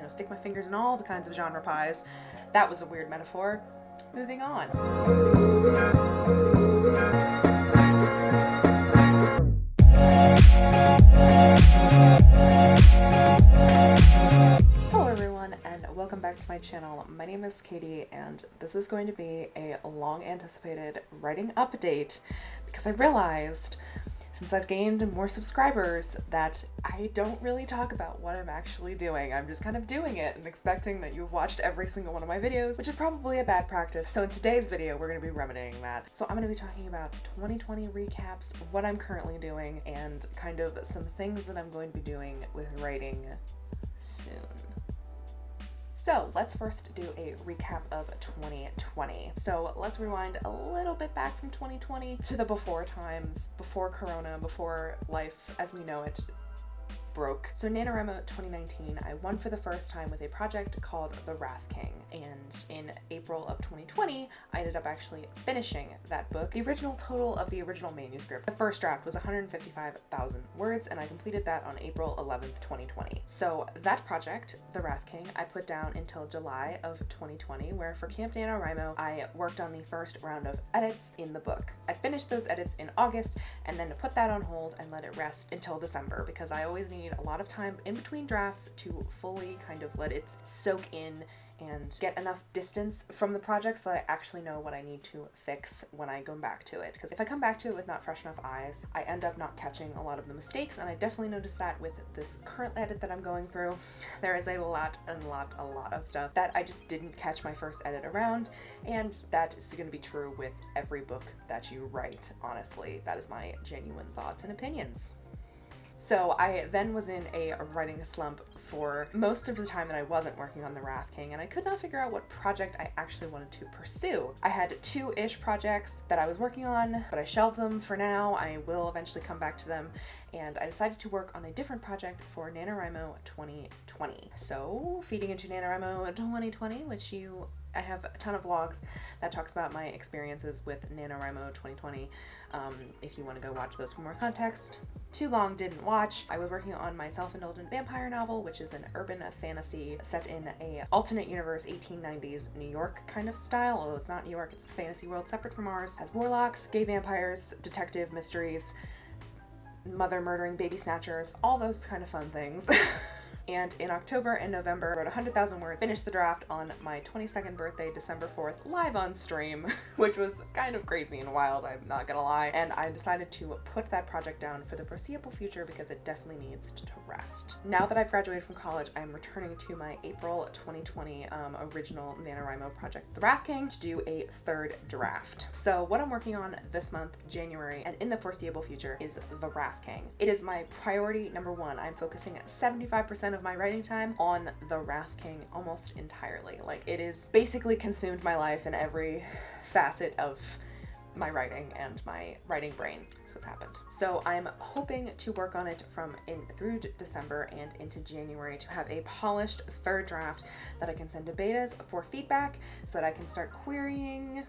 stick my fingers in all the kinds of genre pies. That was a weird metaphor. Moving on. Hello everyone, and welcome back to my channel. My name is Katie, and this is going to be a long anticipated writing update because I realized since I've gained more subscribers that I don't really talk about what I'm actually doing. I'm just kind of doing it and expecting that you've watched every single one of my videos, which is probably a bad practice. So in today's video, we're going to be remedying that. So I'm going to be talking about 2020 recaps, what I'm currently doing, and kind of some things that I'm going to be doing with writing soon. So let's first do a recap of 2020. So let's rewind a little bit back from 2020 to the before times, before Corona, before life as we know it broke. So NaNoWriMo 2019, I won for the first time with a project called The Wrath King. And in April of 2020, I ended up actually finishing that book. The original total of the original manuscript, the first draft, was 155,000 words, and I completed that on April 11th, 2020. So that project, The Wrath King, I put down until July of 2020, where for Camp NaNoWriMo, I worked on the first round of edits in the book. I finished those edits in August, and then put that on hold and let it rest until December, because I always need a lot of time in between drafts to fully kind of let it soak in and get enough distance from the project so that I actually know what I need to fix when I go back to it. Because if I come back to it with not fresh enough eyes, I end up not catching a lot of the mistakes, and I definitely noticed that with this current edit that I'm going through. There is a lot of stuff that I just didn't catch my first edit around, and that is going to be true with every book that you write, honestly. That is my genuine thoughts and opinions. So I then was in a writing slump for most of the time that I wasn't working on The Wrath King, and I could not figure out what project I actually wanted to pursue. I had two-ish projects that I was working on, but I shelved them for now. I will eventually come back to them, and I decided to work on a different project for NaNoWriMo 2020. So feeding into NaNoWriMo 2020, which I have a ton of vlogs that talks about my experiences with NaNoWriMo 2020. If you want to go watch those for more context. Too long, didn't watch. I was working on my self-indulgent vampire novel, which is an urban fantasy set in a alternate universe 1890s New York kind of style, although it's not New York, it's a fantasy world separate from ours. Has warlocks, gay vampires, detective mysteries, mother murdering baby snatchers, all those kind of fun things. And in October and November, I wrote 100,000 words, finished the draft on my 22nd birthday, December 4th, live on stream, which was kind of crazy and wild, I'm not gonna lie. And I decided to put that project down for the foreseeable future because it definitely needs to rest. Now that I've graduated from college, I'm returning to my April 2020 original NaNoWriMo project, The Wrath King, to do a third draft. So what I'm working on this month, January, and in the foreseeable future is The Wrath King. It is my priority number one. I'm focusing 75% of my writing time on The Wrath King almost entirely. Like, it is basically consumed my life in every facet of my writing and my writing brain. That's what's happened. So I'm hoping to work on it through December and into January to have a polished third draft that I can send to betas for feedback so that I can start querying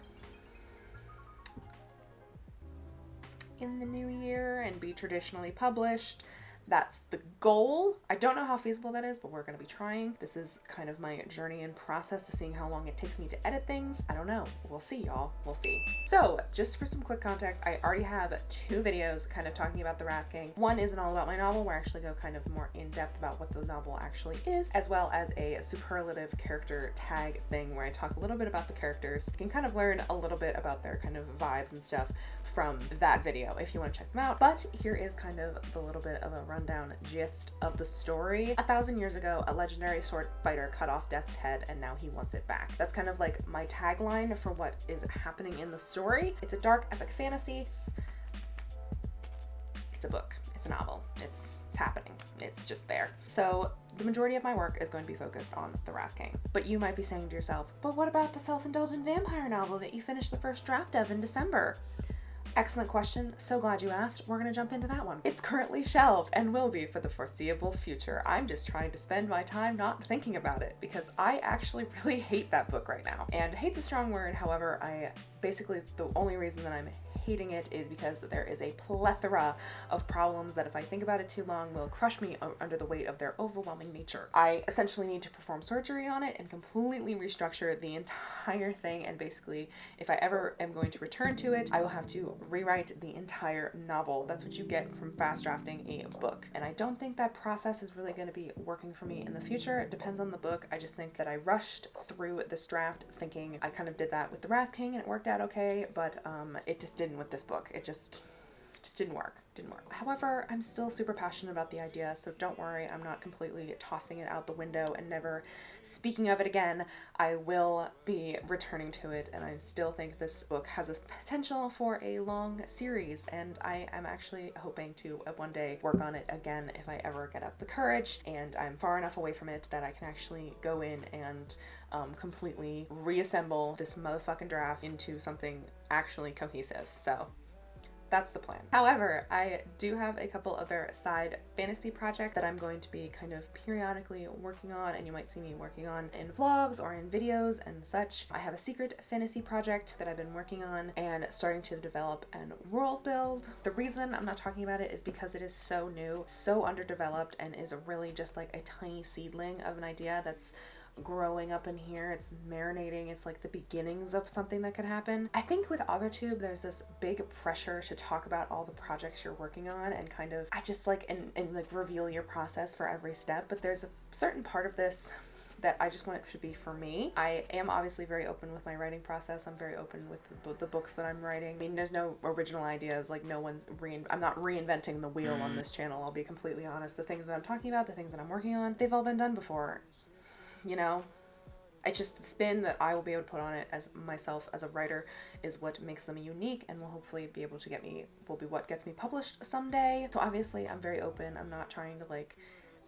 in the new year and be traditionally published. That's the goal. I don't know how feasible that is, but we're going to be trying. This is kind of my journey and process to seeing how long it takes me to edit things. I don't know. We'll see, y'all. We'll see. So just for some quick context, I already have two videos kind of talking about The Wrath King. One is an all about my novel where I actually go kind of more in depth about what the novel actually is, as well as a superlative character tag thing where I talk a little bit about the characters. You can kind of learn a little bit about their kind of vibes and stuff from that video if you want to check them out. But here is kind of the little bit of a rundown gist of the story. 1,000 years ago, a legendary sword fighter cut off Death's head, and now he wants it back. That's kind of like my tagline for what is happening in the story. It's a dark epic fantasy. It's a book. It's a novel. It's happening. It's just there. So the majority of my work is going to be focused on The Wrath King. But you might be saying to yourself, but what about the self-indulgent vampire novel that you finished the first draft of in December? Excellent question. So glad you asked. We're going to jump into that one. It's currently shelved and will be for the foreseeable future. I'm just trying to spend my time not thinking about it because I actually really hate that book right now. And hate's a strong word. However, I basically the only reason that I'm hating it is because there is a plethora of problems that if I think about it too long will crush me under the weight of their overwhelming nature. I essentially need to perform surgery on it and completely restructure the entire thing, and basically if I ever am going to return to it, I will have to rewrite the entire novel. That's what you get from fast drafting a book, and I don't think that process is really going to be working for me in the future. It depends on the book. I just think that I rushed through this draft thinking I kind of did that with the Wrath King and it worked out okay, but it just didn't with this book. It just didn't work. However, I'm still super passionate about the idea, so don't worry, I'm not completely tossing it out the window and never speaking of it again. I will be returning to it, and I still think this book has a potential for a long series, and I am actually hoping to one day work on it again if I ever get up the courage, and I'm far enough away from it that I can actually go in and completely reassemble this motherfucking draft into something actually cohesive. So that's the plan. However, I do have a couple other side fantasy projects that I'm going to be kind of periodically working on, and you might see me working on in vlogs or in videos and such. I have a secret fantasy project that I've been working on and starting to develop and world build. The reason I'm not talking about it is because it is so new, so underdeveloped, and is really just like a tiny seedling of an idea that's growing up in here. It's marinating. It's like the beginnings of something that could happen. I think with AuthorTube there's this big pressure to talk about all the projects you're working on and kind of I just like and like reveal your process for every step, but there's a certain part of this that I just want it to be for me. I am obviously very open with my writing process. I'm very open with the books that I'm writing. I mean, there's no original ideas. Like I'm not reinventing the wheel on this channel. I'll be completely honest. The things that I'm talking about, the things that I'm working on, they've all been done before. You know, it's just the spin that I will be able to put on it as myself as a writer is what makes them unique and will hopefully be able to will be what gets me published someday. So obviously I'm very open. I'm not trying to like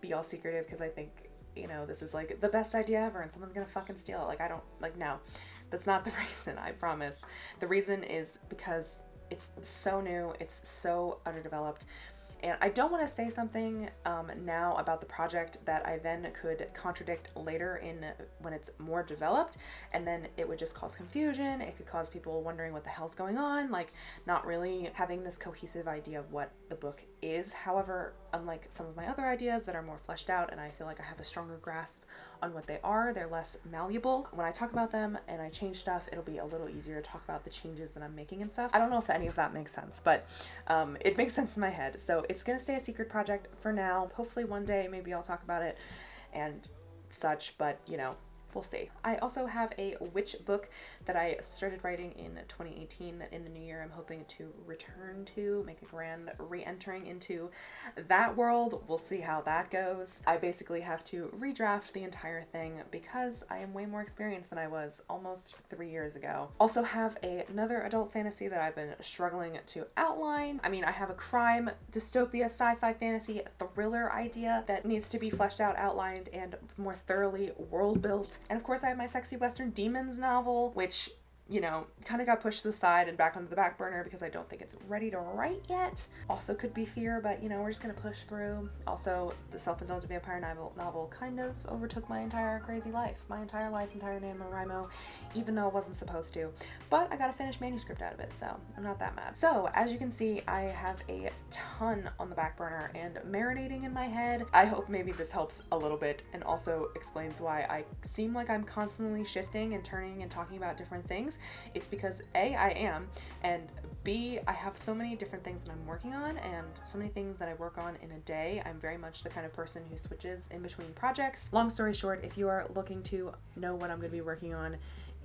be all secretive because I think, you know, this is like the best idea ever and someone's gonna fucking steal it. Like, I don't, like, no, that's not the reason, I promise. The reason is because it's so new, it's so underdeveloped. And I don't want to say something now about the project that I then could contradict later when it's more developed, and then it would just cause confusion. It could cause people wondering what the hell's going on, like not really having this cohesive idea of what the book is. However, unlike some of my other ideas that are more fleshed out and I feel like I have a stronger grasp on what they are, they're less malleable. When I talk about them and I change stuff, it'll be a little easier to talk about the changes that I'm making and stuff. I don't know if any of that makes sense, but it makes sense in my head. So it's gonna stay a secret project for now. Hopefully one day maybe I'll talk about it and such, but you know, we'll see. I also have a witch book that I started writing in 2018 that in the new year I'm hoping to return to, make a grand re-entering into that world. We'll see how that goes. I basically have to redraft the entire thing because I am way more experienced than I was almost 3 years ago. Also have another adult fantasy that I've been struggling to outline. I mean, I have a crime, dystopia, sci-fi fantasy, thriller idea that needs to be fleshed out, outlined, and more thoroughly world built. And of course I have my sexy western demons novel, which, you know, kind of got pushed to the side and back onto the back burner because I don't think it's ready to write yet. Also could be fear, but you know, we're just gonna push through. Also, the self-indulgent vampire novel kind of overtook my entire crazy life. My entire life, entire NaNoWriMo, even though it wasn't supposed to. But I got a finished manuscript out of it, so I'm not that mad. So, as you can see, I have a ton on the back burner and marinating in my head. I hope maybe this helps a little bit and also explains why I seem like I'm constantly shifting and turning and talking about different things. It's because A, I am, and B, I have so many different things that I'm working on and so many things that I work on in a day. I'm very much the kind of person who switches in between projects. Long story short, if you are looking to know what I'm going to be working on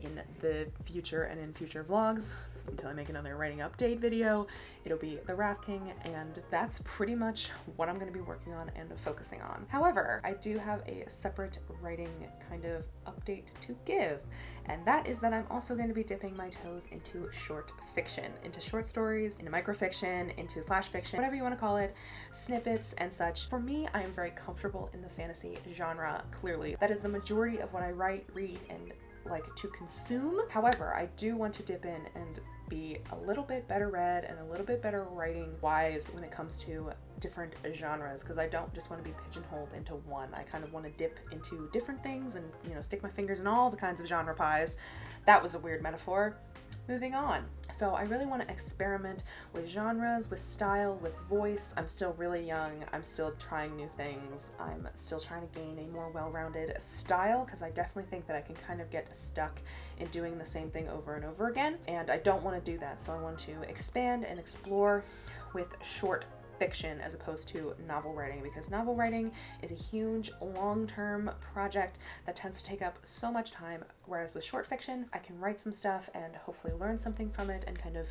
in the future and in future vlogs, until I make another writing update video, it'll be the Wrath King, and that's pretty much what I'm going to be working on and focusing on. However, I do have a separate writing kind of update to give, and that is that I'm also going to be dipping my toes into short fiction, into short stories, into microfiction, into flash fiction, whatever you want to call it, snippets and such. For me, I am very comfortable in the fantasy genre, clearly. That is the majority of what I write, read, and like to consume. However, I do want to dip in and be a little bit better read and a little bit better writing wise when it comes to different genres, because I don't just want to be pigeonholed into one. I kind of want to dip into different things and, you know, stick my fingers in all the kinds of genre pies. That was a weird metaphor. moving on. So I really want to experiment with genres, with style, with voice. I'm still really young. I'm still trying new things. I'm still trying to gain a more well-rounded style because I definitely think that I can kind of get stuck in doing the same thing over and over again, and I don't want to do that. So I want to expand and explore with short fiction as opposed to novel writing, because novel writing is a huge long-term project that tends to take up so much time, whereas with short fiction I can write some stuff and hopefully learn something from it and kind of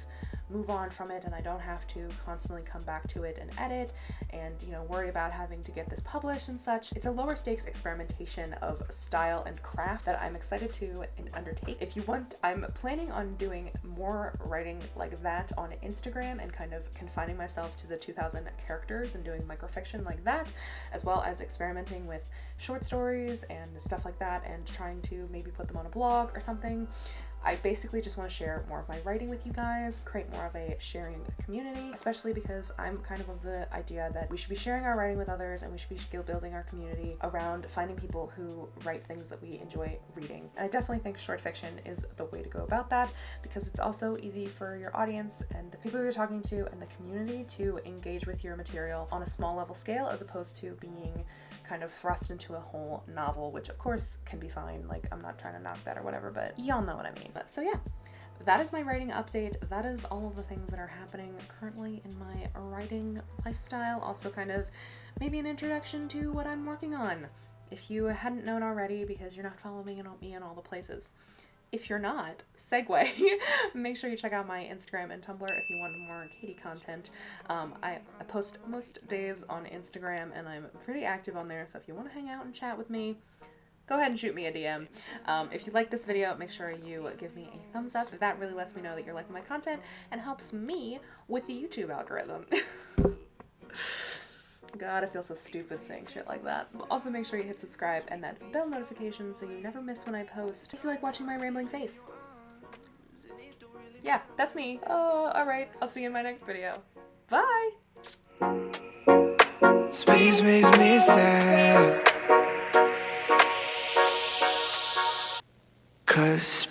move on from it, and I don't have to constantly come back to it and edit and, you know, worry about having to get this published and such. It's a lower stakes experimentation of style and craft that I'm excited to undertake. If you want, I'm planning on doing more writing like that on Instagram and kind of confining myself to the 2,000 characters and doing microfiction like that, as well as experimenting with short stories and stuff like that and trying to maybe put them on a blog or something. I basically just want to share more of my writing with you guys, create more of a sharing community, especially because I'm kind of the idea that we should be sharing our writing with others and we should be skill building our community around finding people who write things that we enjoy reading. And I definitely think short fiction is the way to go about that, because it's also easy for your audience and the people you're talking to and the community to engage with your material on a small level scale, as opposed to being kind of thrust into a whole novel, which of course can be fine. Like, I'm not trying to knock that or whatever, but y'all know what I mean. So yeah, that is my writing update. That is all of the things that are happening currently in my writing lifestyle. Also kind of maybe an introduction to what I'm working on, if you hadn't known already, because you're not following me in all the places. If you're not, segue, make sure you check out my Instagram and Tumblr if you want more Katie content. I post most days on Instagram and I'm pretty active on there, so if you want to hang out and chat with me, go ahead and shoot me a DM. If you like this video, make sure you give me a thumbs up. That really lets me know that you're liking my content and helps me with the YouTube algorithm. God, I feel so stupid saying shit like that. Also, make sure you hit subscribe and that bell notification so you never miss when I post. If you like watching my rambling face. Yeah, that's me. Oh, alright. I'll see you in my next video. Bye! Space makes me sad, 'cause